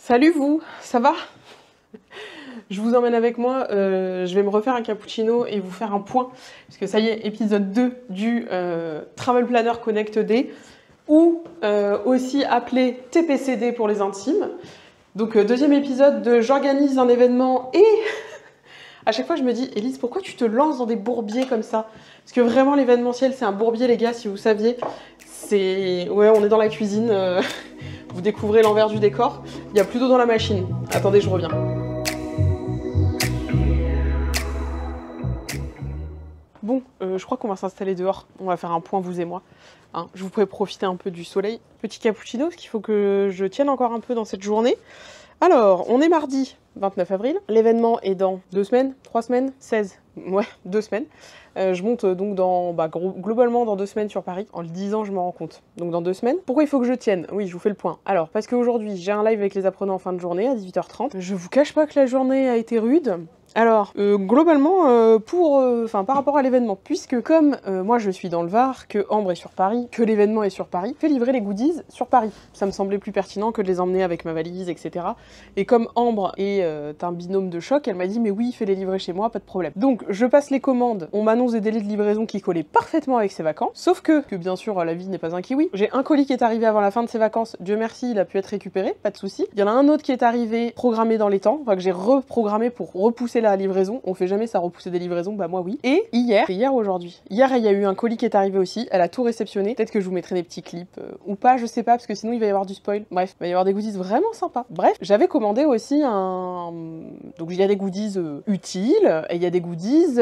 Salut vous, ça va? Je vous emmène avec moi, je vais me refaire un cappuccino et vous faire un point, parce que ça y est, épisode 2 du Travel Planner Connect Day, ou aussi appelé TPCD pour les intimes. Donc deuxième épisode de j'organise un événement et à chaque fois je me dis, Élise, pourquoi tu te lances dans des bourbiers comme ça? Parce que vraiment l'événementiel c'est un bourbier les gars, si vous saviez. Ouais, on est dans la cuisine, vous découvrez l'envers du décor. Il n'y a plus d'eau dans la machine. Attendez, je reviens. Bon, je crois qu'on va s'installer dehors. On va faire un point, vous et moi. Hein, je vous pourrais profiter un peu du soleil. Petit cappuccino, parce qu'il faut que je tienne encore un peu dans cette journée. Alors, on est mardi 29 avril. L'événement est dans 2 semaines, 3 semaines, 16. Ouais, 2 semaines. Je monte donc globalement dans 2 semaines sur Paris. En le disant, je m'en rends compte. Donc dans 2 semaines. Pourquoi il faut que je tienne? Oui, je vous fais le point. Alors, parce qu'aujourd'hui, j'ai un live avec les apprenants en fin de journée à 18h30. Je vous cache pas que la journée a été rude. Alors, globalement, par rapport à l'événement, puisque comme moi je suis dans le Var, que Ambre est sur Paris, que l'événement est sur Paris, fais livrer les goodies sur Paris. Ça me semblait plus pertinent que de les emmener avec ma valise, etc. Et comme Ambre est un binôme de choc, elle m'a dit mais oui, fais les livrer chez moi, pas de problème. Donc je passe les commandes, on m'annonce des délais de livraison qui collaient parfaitement avec ses vacances, sauf que bien sûr la vie n'est pas un kiwi. J'ai un colis qui est arrivé avant la fin de ses vacances, Dieu merci, il a pu être récupéré, pas de souci. Il y en a un autre qui est arrivé programmé dans les temps, enfin que j'ai reprogrammé pour repousser la livraison. On fait jamais ça, repousser des livraisons, bah moi oui. Et hier aujourd'hui. Hier, il y a eu un colis qui est arrivé aussi, elle a tout réceptionné. Peut-être que je vous mettrai des petits clips ou pas, je sais pas, parce que sinon il va y avoir du spoil. Bref, il va y avoir des goodies vraiment sympas. Bref, j'avais commandé aussi donc il y a des goodies utiles et il y a des goodies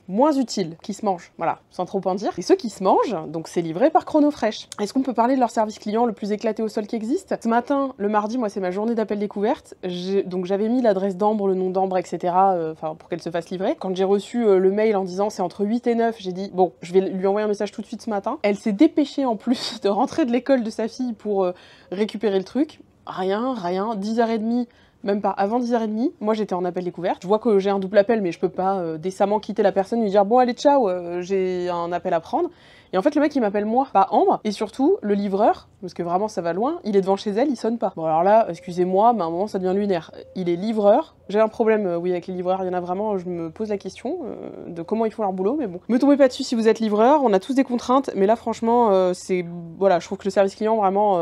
moins utiles qui se mangent, voilà, sans trop en dire. Et ceux qui se mangent, donc c'est livré par Chronofresh. Est-ce qu'on peut parler de leur service client le plus éclaté au sol qui existe? Ce matin, le mardi, moi c'est ma journée d'appel découverte, donc j'avais mis l'adresse d'Ambre, le nom d'Ambre, etc. Pour qu'elle se fasse livrer. Quand j'ai reçu le mail en disant c'est entre 8 et 9, j'ai dit bon, je vais lui envoyer un message tout de suite ce matin. Elle s'est dépêchée en plus de rentrer de l'école de sa fille pour récupérer le truc. Rien, 10h30. Même pas, avant 10h30, moi j'étais en appel découverte. Je vois que j'ai un double appel, mais je peux pas décemment quitter la personne et lui dire bon allez ciao, j'ai un appel à prendre. Et en fait le mec il m'appelle moi, pas Ambre, et surtout le livreur, parce que vraiment ça va loin, il est devant chez elle, il sonne pas. Bon alors là, excusez-moi, mais à un moment ça devient lunaire. Il est livreur, j'ai un problème oui avec les livreurs, il y en a vraiment, je me pose la question de comment ils font leur boulot, mais bon. Me tombez pas dessus si vous êtes livreur, on a tous des contraintes, mais là franchement voilà, je trouve que le service client vraiment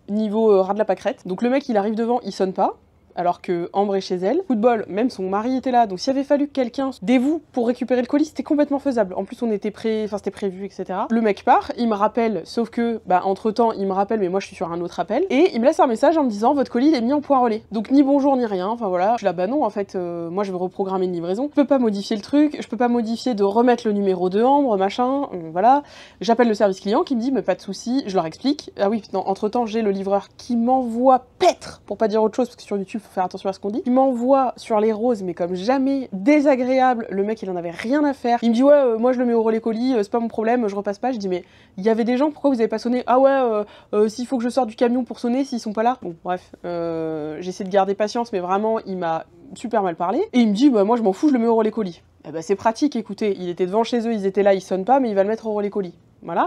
niveau ras de la pâquerette. Donc le mec il arrive devant, il sonne pas, alors que Ambre est chez elle. Coup de bol, même son mari était là, donc s'il avait fallu que quelqu'un dévoue pour récupérer le colis, c'était complètement faisable. En plus on était c'était prévu, etc. Le mec part, il me rappelle, sauf que, entre temps, il me rappelle, mais moi je suis sur un autre appel, et il me laisse un message en me disant votre colis il est mis en point relais. Donc ni bonjour ni rien, enfin voilà. Je suis là, bah non, en fait, moi je vais reprogrammer une livraison, je peux pas modifier le truc, je peux pas modifier de remettre le numéro de Ambre, machin, voilà. J'appelle le service client qui me dit, mais pas de souci, je leur explique. Ah oui, non, entre temps j'ai le livreur qui m'envoie paître, pour pas dire autre chose, parce que sur YouTube, faut faire attention à ce qu'on dit. Il m'envoie sur les roses, mais comme jamais, désagréable. Le mec, il en avait rien à faire. Il me dit, ouais, moi je le mets au relais colis, c'est pas mon problème, je repasse pas. Je dis, mais il y avait des gens, pourquoi vous avez pas sonné? Ah ouais, s'il faut que je sorte du camion pour sonner, s'ils sont pas là. Bon, bref, j'essaie de garder patience, mais vraiment, il m'a super mal parlé. Et il me dit, bah moi je m'en fous, je le mets au relais colis. Eh ben c'est pratique, écoutez, il était devant chez eux, ils étaient là, ils sonnent pas, mais il va le mettre au relais colis. Voilà.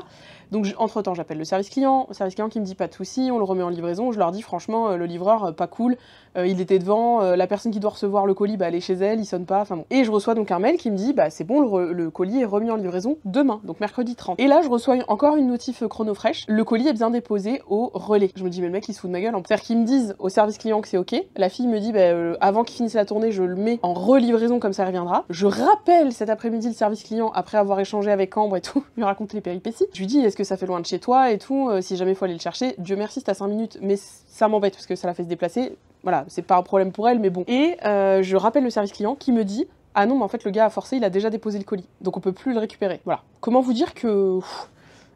Donc entre temps j'appelle le service client qui me dit pas de souci, on le remet en livraison, je leur dis franchement le livreur pas cool, il était devant, la personne qui doit recevoir le colis elle est chez elle, il sonne pas, enfin bon. Et je reçois donc un mail qui me dit c'est bon, le colis est remis en livraison demain, donc mercredi 30. Et là je reçois encore une notif Chronofresh, le colis est bien déposé au relais. Je me dis mais le mec il se fout de ma gueule, c'est-à-dire qu'ils me disent au service client que c'est ok, la fille me dit avant qu'il finisse la tournée je le mets en relivraison comme ça reviendra. Je rappelle cet après-midi le service client après avoir échangé avec Ambre et tout, lui raconte les péripéties. Je lui dis est-ce que ça fait loin de chez toi et tout, si jamais faut aller le chercher, Dieu merci c'est à 5 minutes, mais ça m'embête parce que ça la fait se déplacer, voilà, c'est pas un problème pour elle, mais bon. Et je rappelle le service client qui me dit ah non mais en fait le gars a forcé, il a déjà déposé le colis, donc on peut plus le récupérer. Voilà. Comment vous dire que...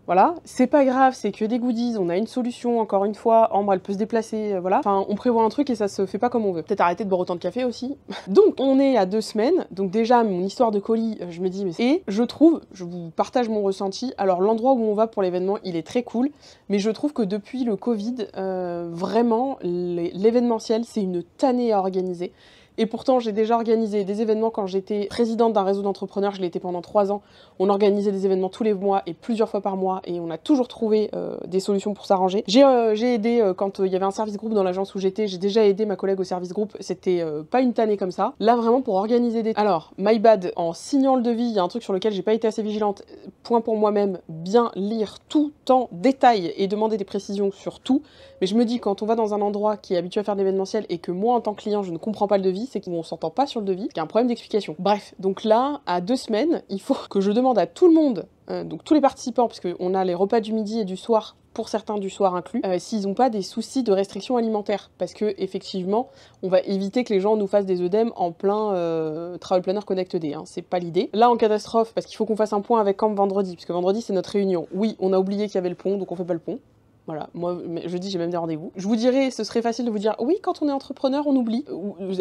Voilà, c'est pas grave, c'est que des goodies, on a une solution, encore une fois, Ambre elle peut se déplacer, voilà. Enfin, on prévoit un truc et ça se fait pas comme on veut. Peut-être arrêter de boire autant de café aussi. Donc, on est à 2 semaines, donc déjà, mon histoire de colis, je me dis, mais... Et je trouve, je vous partage mon ressenti, alors l'endroit où on va pour l'événement, il est très cool, mais je trouve que depuis le Covid, vraiment, l'événementiel, c'est une tannée à organiser. Et pourtant, j'ai déjà organisé des événements quand j'étais présidente d'un réseau d'entrepreneurs, je l'ai été pendant 3 ans. On organisait des événements tous les mois et plusieurs fois par mois et on a toujours trouvé des solutions pour s'arranger. J'ai aidé quand il y avait un service groupe dans l'agence où j'étais, j'ai déjà aidé ma collègue au service groupe, c'était pas une tannée comme ça. Là, vraiment pour organiser des... Alors, my bad, en signant le devis, il y a un truc sur lequel j'ai pas été assez vigilante. Point pour moi-même, bien lire tout en détail et demander des précisions sur tout. Mais je me dis, quand on va dans un endroit qui est habitué à faire de l'événementiel et que moi, en tant que client, je ne comprends pas le devis, c'est qu'on s'entend pas sur le devis, qu'il y a un problème d'explication. Bref, donc là, à 2 semaines, il faut que je demande à tout le monde, donc tous les participants, parce qu'on a les repas du midi et du soir, pour certains du soir inclus, s'ils n'ont pas des soucis de restriction alimentaire. Parce que effectivement, on va éviter que les gens nous fassent des œdèmes en plein Travel Planner Connect Day, hein, c'est pas l'idée. Là, en catastrophe, parce qu'il faut qu'on fasse un point avec Camp vendredi, puisque vendredi, c'est notre réunion. Oui, on a oublié qu'il y avait le pont, donc on fait pas le pont. Voilà, moi, jeudi, j'ai même des rendez-vous. Je vous dirais, ce serait facile de vous dire, oui, quand on est entrepreneur, on oublie.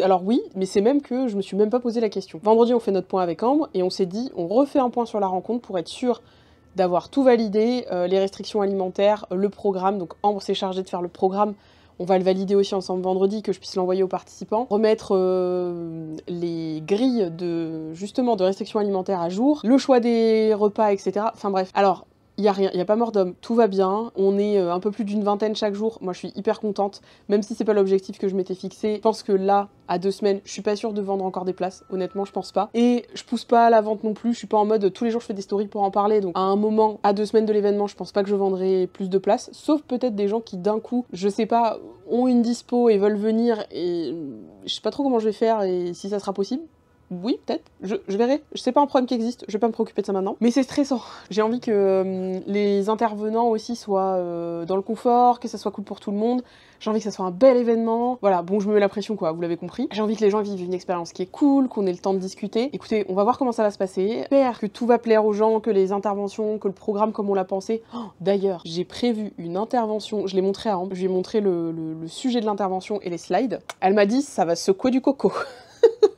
Alors oui, mais c'est même que je me suis même pas posé la question. Vendredi, on fait notre point avec Ambre, et on s'est dit, on refait un point sur la rencontre pour être sûr d'avoir tout validé, les restrictions alimentaires, le programme. Donc Ambre s'est chargée de faire le programme. On va le valider aussi ensemble vendredi, que je puisse l'envoyer aux participants. Remettre les grilles de restrictions alimentaires à jour, le choix des repas, etc. Enfin bref. Alors, il n'y a rien, il n'y a pas mort d'homme, tout va bien. On est un peu plus d'une vingtaine chaque jour. Moi, je suis hyper contente, même si c'est pas l'objectif que je m'étais fixé. Je pense que là, à 2 semaines, je suis pas sûre de vendre encore des places. Honnêtement, je pense pas. Et je pousse pas à la vente non plus. Je suis pas en mode tous les jours je fais des stories pour en parler. Donc à un moment, à 2 semaines de l'événement, je pense pas que je vendrai plus de places. Sauf peut-être des gens qui d'un coup, je sais pas, ont une dispo et veulent venir. Et je sais pas trop comment je vais faire et si ça sera possible. Oui, peut-être. Je verrai. C'est pas un problème qui existe. Je vais pas me préoccuper de ça maintenant. Mais c'est stressant. J'ai envie que les intervenants aussi soient dans le confort, que ça soit cool pour tout le monde. J'ai envie que ça soit un bel événement. Voilà, bon, je me mets la pression, quoi, vous l'avez compris. J'ai envie que les gens vivent une expérience qui est cool, qu'on ait le temps de discuter. Écoutez, on va voir comment ça va se passer. J'espère que tout va plaire aux gens, que les interventions, que le programme comme on l'a pensé. Oh, d'ailleurs, j'ai prévu une intervention. Je l'ai montré à Ambre. Je lui ai montré le sujet de l'intervention et les slides. Elle m'a dit, ça va secouer du coco.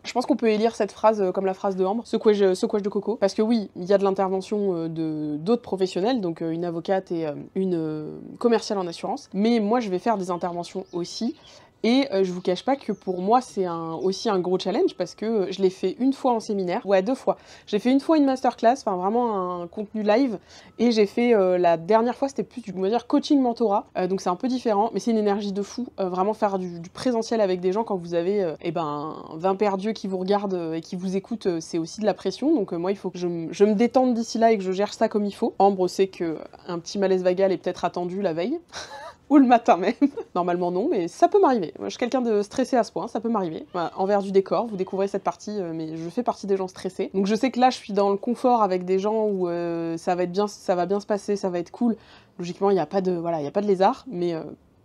Je pense qu'on peut élire cette phrase comme la phrase de Ambre, secouage de coco. Parce que oui, il y a de l'intervention d'autres professionnels, donc une avocate et une commerciale en assurance. Mais moi, je vais faire des interventions aussi. Et je vous cache pas que pour moi, c'est aussi un gros challenge parce que je l'ai fait une fois en séminaire, ouais 2 fois. J'ai fait une fois une masterclass, enfin vraiment un contenu live, et j'ai fait la dernière fois, c'était plus du coaching mentorat, donc c'est un peu différent, mais c'est une énergie de fou, vraiment faire du présentiel avec des gens quand vous avez 20 paires d'yeux qui vous regardent et qui vous écoutent, c'est aussi de la pression, donc moi il faut que je me détende d'ici là et que je gère ça comme il faut. Ambre sait qu'un petit malaise vagal est peut-être attendu la veille. Ou le matin même. Normalement non, mais ça peut m'arriver. Moi, je suis quelqu'un de stressé à ce point, ça peut m'arriver. Voilà, envers du décor, vous découvrez cette partie, mais je fais partie des gens stressés. Donc je sais que là, je suis dans le confort avec des gens où ça va bien se passer, ça va être cool. Logiquement, il n'y a pas de lézard, mais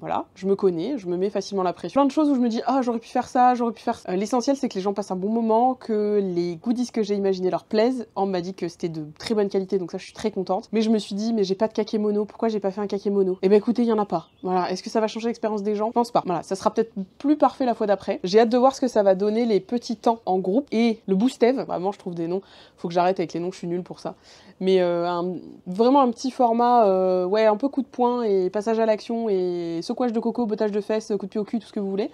voilà, je me connais, je me mets facilement la pression. Plein de choses où je me dis, ah, j'aurais pu faire ça, j'aurais pu faire ça. L'essentiel, c'est que les gens passent un bon moment, que les goodies que j'ai imaginés leur plaisent. On m'a dit que c'était de très bonne qualité, donc ça, je suis très contente. Mais je me suis dit, mais j'ai pas de kakémono, pourquoi j'ai pas fait un kakémono? Eh ben écoutez, il y en a pas. Voilà, est-ce que ça va changer l'expérience des gens? Je pense pas. Voilà, ça sera peut-être plus parfait la fois d'après. J'ai hâte de voir ce que ça va donner les petits temps en groupe. Et le Boostev, vraiment, je trouve des noms. Faut que j'arrête avec les noms, je suis nulle pour ça. Mais vraiment un petit format, ouais, un peu coup de poing et passage à l'action et secouage de coco, bottage de fesses, coup de pied au cul, tout ce que vous voulez.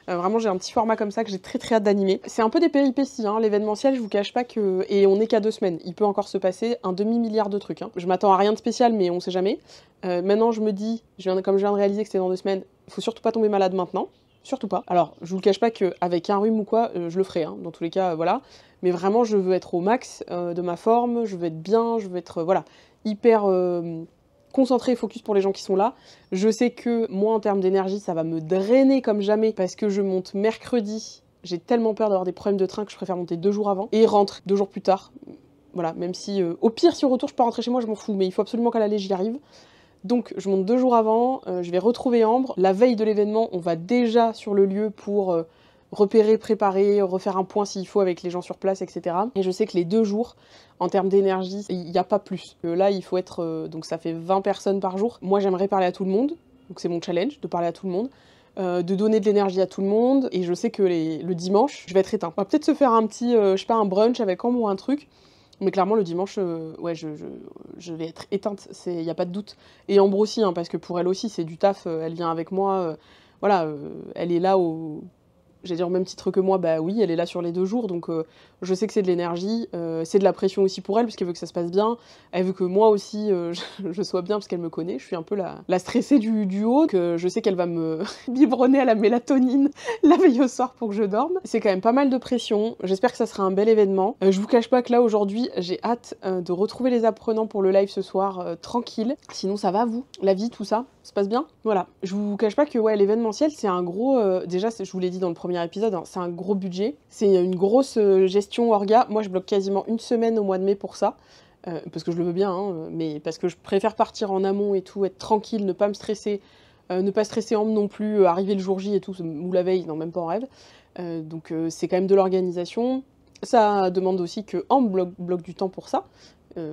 Vraiment, j'ai un petit format comme ça que j'ai très hâte d'animer. C'est un peu des péripéties, hein, l'événementiel, je vous cache pas que... Et on est qu'à 2 semaines, il peut encore se passer un demi-milliard de trucs. Hein. Je m'attends à rien de spécial, mais on sait jamais. Maintenant, je me dis, comme je viens de réaliser que c'était dans 2 semaines, faut surtout pas tomber malade maintenant. Surtout pas. Alors, je vous le cache pas qu'avec un rhume ou quoi, je le ferai, hein. Dans tous les cas, voilà. Mais vraiment, je veux être au max de ma forme, je veux être bien, je veux être, voilà, hyper concentré et focus pour les gens qui sont là. Je sais que moi, en termes d'énergie, ça va me drainer comme jamais parce que je monte mercredi. J'ai tellement peur d'avoir des problèmes de train que je préfère monter 2 jours avant et rentre 2 jours plus tard. Voilà, même si, au pire, si au retour, je peux rentrer chez moi, je m'en fous, mais il faut absolument qu'à l'aller, j'y arrive. Donc je monte 2 jours avant, je vais retrouver Ambre. La veille de l'événement, on va déjà sur le lieu pour repérer, préparer, refaire un point s'il faut avec les gens sur place, etc. Et je sais que les 2 jours, en termes d'énergie, il n'y a pas plus. Là, il faut être... donc ça fait 20 personnes par jour. Moi, j'aimerais parler à tout le monde. Donc c'est mon challenge, de parler à tout le monde. De donner de l'énergie à tout le monde. Et je sais que le dimanche, je vais être éteint. On va peut-être se faire un petit, je sais pas, un brunch avec Ambre ou un truc. Mais clairement, le dimanche, ouais, je vais être éteinte, il n'y a pas de doute. Et Ambre aussi, hein, parce que pour elle aussi, c'est du taf, elle vient avec moi, voilà, elle est là J'allais dire au même titre que moi, bah oui, elle est là sur les 2 jours, donc je sais que c'est de l'énergie, c'est de la pression aussi pour elle, parce qu'elle veut que ça se passe bien. Elle veut que moi aussi, je sois bien, parce qu'elle me connaît. Je suis un peu la stressée du duo, que je sais qu'elle va me biberonner à la mélatonine la veille au soir pour que je dorme. C'est quand même pas mal de pression. J'espère que ça sera un bel événement. Je vous cache pas que là, aujourd'hui, j'ai hâte de retrouver les apprenants pour le live ce soir, tranquille. Sinon, ça va, vous? La vie, tout ça se passe bien? Voilà. Je vous cache pas que ouais, l'événementiel, c'est un gros... déjà, je vous l'ai dit dans le premier épisode, hein, c'est un gros budget. C'est une grosse gestion orga. Moi, je bloque quasiment une semaine au mois de mai pour ça. Parce que je le veux bien, hein, mais parce que je préfère partir en amont et tout, être tranquille, ne pas me stresser, ne pas stresser en non plus, arriver le jour J et tout, ou la veille, non, même pas en rêve. Donc c'est quand même de l'organisation. Ça demande aussi que Ambre bloque du temps pour ça.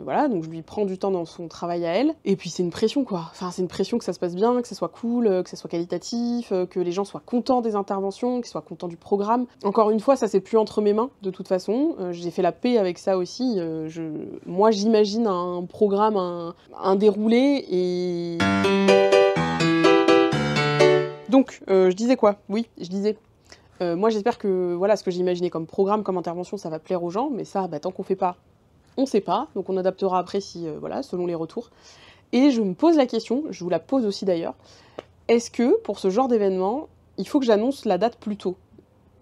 Voilà, donc je lui prends du temps dans son travail à elle. Et puis c'est une pression, quoi. Enfin, c'est une pression que ça se passe bien, que ça soit cool, que ça soit qualitatif, que les gens soient contents des interventions, qu'ils soient contents du programme. Encore une fois, ça c'est plus entre mes mains, de toute façon. J'ai fait la paix avec ça aussi. Moi, j'imagine un programme, un déroulé, et... Donc, je disais quoi? Oui, je disais... moi, j'espère que voilà, ce que j'ai imaginé comme programme, comme intervention, ça va plaire aux gens, mais ça, bah, tant qu'on fait pas, on sait pas, donc on adaptera après si, voilà, selon les retours. Et je me pose la question, je vous la pose aussi d'ailleurs, est-ce que pour ce genre d'événement, il faut que j'annonce la date plus tôt?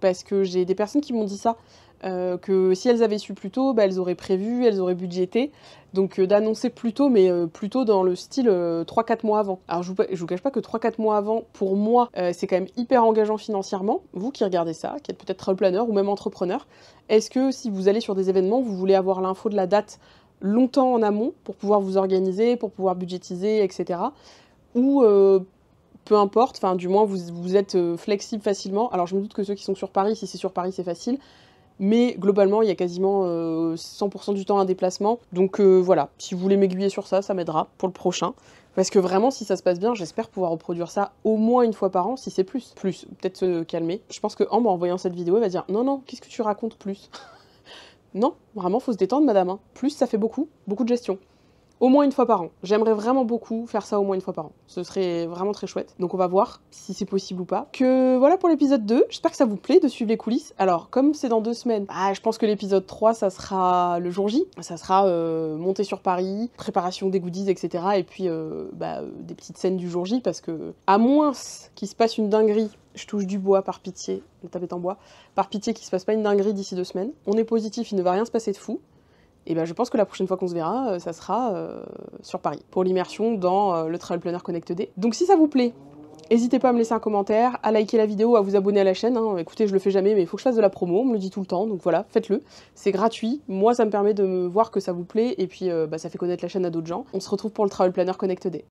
Parce que j'ai des personnes qui m'ont dit ça, que si elles avaient su plus tôt, bah, elles auraient prévu, elles auraient budgété, donc d'annoncer plus tôt, mais plutôt dans le style 3-4 mois avant. Alors je vous cache pas que 3-4 mois avant, pour moi, c'est quand même hyper engageant financièrement. Vous qui regardez ça, qui êtes peut-être travel planner ou même entrepreneur, est-ce que si vous allez sur des événements, vous voulez avoir l'info de la date longtemps en amont pour pouvoir vous organiser, pour pouvoir budgétiser, etc. Ou peu importe, enfin du moins vous êtes flexible facilement. Alors je me doute que ceux qui sont sur Paris, si c'est sur Paris c'est facile, mais globalement il y a quasiment 100% du temps un déplacement. Donc voilà, si vous voulez m'aiguiller sur ça, ça m'aidera pour le prochain. Parce que vraiment, si ça se passe bien, j'espère pouvoir reproduire ça au moins une fois par an, si c'est plus. Plus, peut-être se calmer. Je pense que Ambre, en voyant cette vidéo, elle va dire « Non, non, qu'est-ce que tu racontes plus ?» Non, vraiment, faut se détendre, madame. Hein. Plus, ça fait beaucoup de gestion. Au moins une fois par an. J'aimerais vraiment beaucoup faire ça au moins une fois par an. Ce serait vraiment très chouette. Donc on va voir si c'est possible ou pas. Que voilà pour l'épisode 2. J'espère que ça vous plaît de suivre les coulisses. Alors, comme c'est dans 2 semaines, je pense que l'épisode 3, ça sera le jour J. Ça sera montée sur Paris, préparation des goodies, etc. Et puis des petites scènes du jour J, parce que à moins qu'il se passe une dinguerie, je touche du bois par pitié, la tablette en bois, par pitié qu'il se passe pas une dinguerie d'ici 2 semaines. On est positif, il ne va rien se passer de fou. Et ben je pense que la prochaine fois qu'on se verra, ça sera sur Paris, pour l'immersion dans le Travel Planner Connect D. Donc si ça vous plaît, n'hésitez pas à me laisser un commentaire, à liker la vidéo, à vous abonner à la chaîne. Hein. Écoutez, je le fais jamais, mais il faut que je fasse de la promo, on me le dit tout le temps, donc voilà, faites-le. C'est gratuit, moi ça me permet de me voir que ça vous plaît, et puis ça fait connaître la chaîne à d'autres gens. On se retrouve pour le Travel Planner Connect D.